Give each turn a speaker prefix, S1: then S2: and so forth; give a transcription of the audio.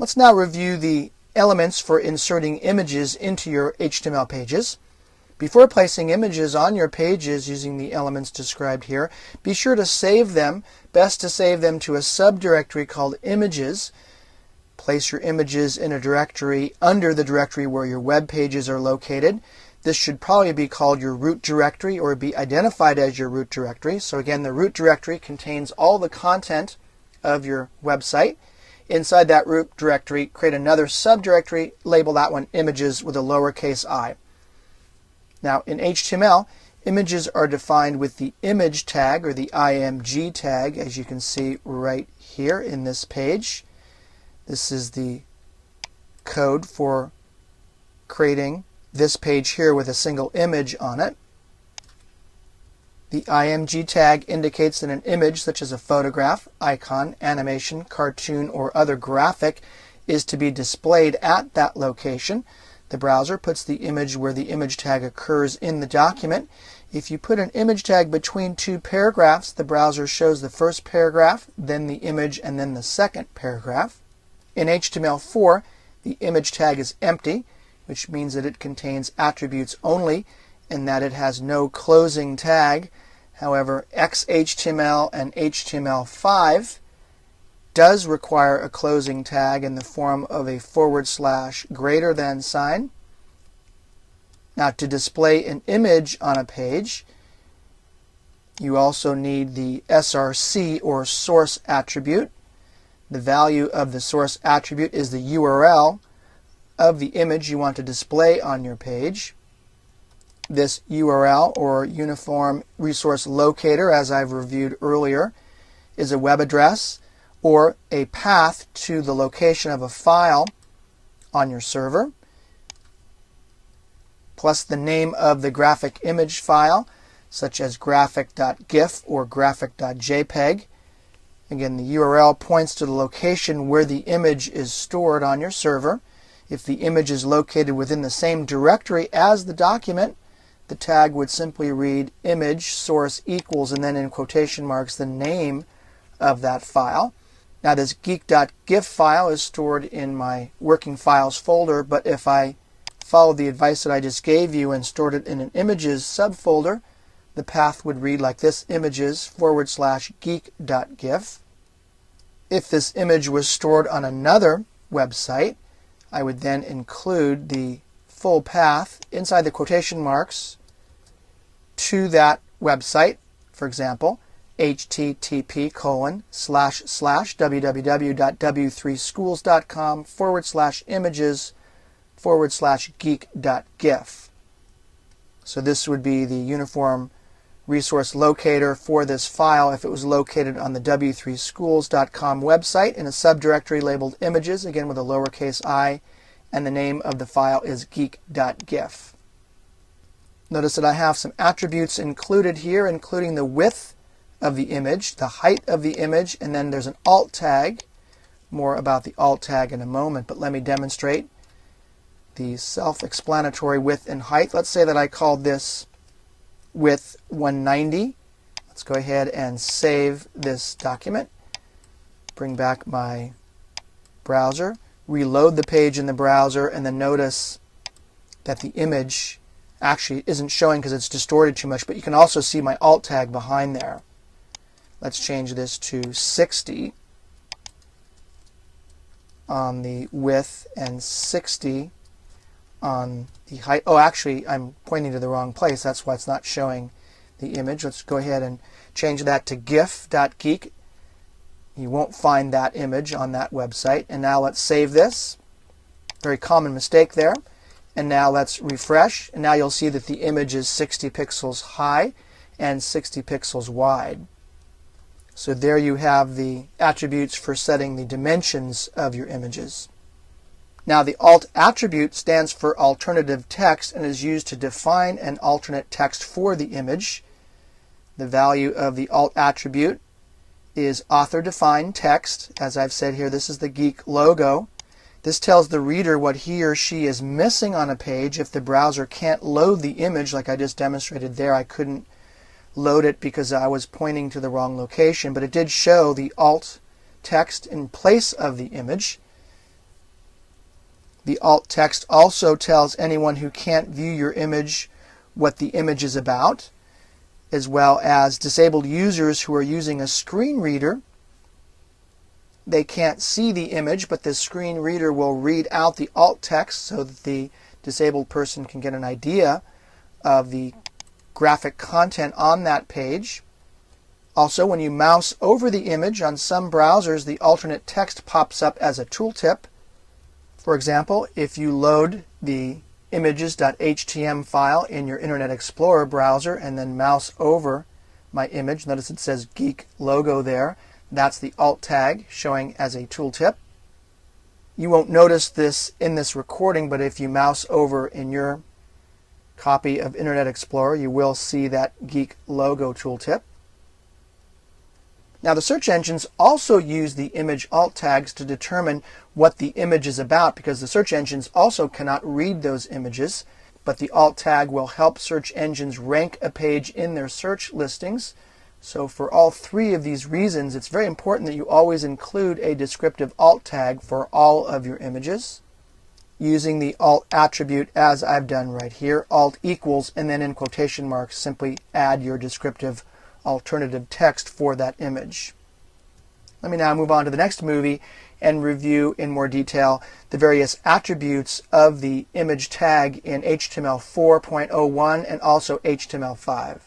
S1: Let's now review the elements for inserting images into your HTML pages. Before placing images on your pages using the elements described here, be sure to save them. Best to save them to a subdirectory called images. Place your images in a directory under the directory where your web pages are located. This should probably be called your root directory or be identified as your root directory. So again, the root directory contains all the content of your website. Inside that root directory, create another subdirectory, label that one images with a lowercase I. Now in HTML, images are defined with the image tag or the IMG tag, as you can see right here in this page. This is the code for creating this page here with a single image on it. The IMG tag indicates that an image, such as a photograph, icon, animation, cartoon, or other graphic, is to be displayed at that location. The browser puts the image where the image tag occurs in the document. If you put an image tag between two paragraphs, the browser shows the first paragraph, then the image, and then the second paragraph. In HTML4, the image tag is empty, which means that it contains attributes only and that it has no closing tag. However, XHTML and HTML5 does require a closing tag in the form of a / sign. Now, to display an image on a page, you also need the SRC or source attribute. The value of the source attribute is the URL of the image you want to display on your page. This URL, or Uniform Resource Locator, as I've reviewed earlier, is a web address or a path to the location of a file on your server, plus the name of the graphic image file, such as graphic.gif or graphic.jpg. Again, the URL points to the location where the image is stored on your server. If the image is located within the same directory as the document, the tag would simply read image source equals and then in quotation marks the name of that file. Now this geek.gif file is stored in my working files folder, but if I followed the advice that I just gave you and stored it in an images subfolder, the path would read like this: images / geek.gif. If this image was stored on another website, I would then include the full path inside the quotation marks to that website. For example, http://www.w3schools.com /images /geek.gif. So this would be the uniform resource locator for this file if it was located on the w3schools.com website in a subdirectory labeled images, again with a lowercase I, and the name of the file is geek.gif. Notice that I have some attributes included here, including the width of the image, the height of the image, and then there's an alt tag. More about the alt tag in a moment, but let me demonstrate the self-explanatory width and height. Let's say that I called this width 190. Let's go ahead and save this document. Bring back my browser, reload the page in the browser, and then notice that the image actually isn't showing because it's distorted too much, but you can also see my alt tag behind there. Let's change this to 60 on the width and 60 on the height. Oh, actually, I'm pointing to the wrong place. That's why it's not showing the image. Let's go ahead and change that to gif.geek. You won't find that image on that website. And now let's save this. Very common mistake there. And now let's refresh. And now you'll see that the image is 60 pixels high and 60 pixels wide. So there you have the attributes for setting the dimensions of your images. Now the alt attribute stands for alternative text and is used to define an alternate text for the image. The value of the alt attribute is author defined text. As I've said here, this is the Geek logo. This tells the reader what he or she is missing on a page. If the browser can't load the image like I just demonstrated there, I couldn't load it because I was pointing to the wrong location, but it did show the alt text in place of the image. The alt text also tells anyone who can't view your image what the image is about, as well as disabled users who are using a screen reader. They can't see the image, but the screen reader will read out the alt text so that the disabled person can get an idea of the graphic content on that page. Also, when you mouse over the image on some browsers, the alternate text pops up as a tooltip. For example, if you load the images.html file in your Internet Explorer browser and then mouse over my image, notice it says Geek logo there. That's the alt tag showing as a tooltip. You won't notice this in this recording, but if you mouse over in your copy of Internet Explorer, you will see that Geek logo tooltip. Now, the search engines also use the image alt tags to determine what the image is about, because the search engines also cannot read those images, but the alt tag will help search engines rank a page in their search listings. So for all three of these reasons, it's very important that you always include a descriptive alt tag for all of your images. Using the alt attribute as I've done right here, alt equals, and then in quotation marks, simply add your descriptive alternative text for that image. Let me now move on to the next movie and review in more detail the various attributes of the image tag in HTML 4.01 and also HTML5.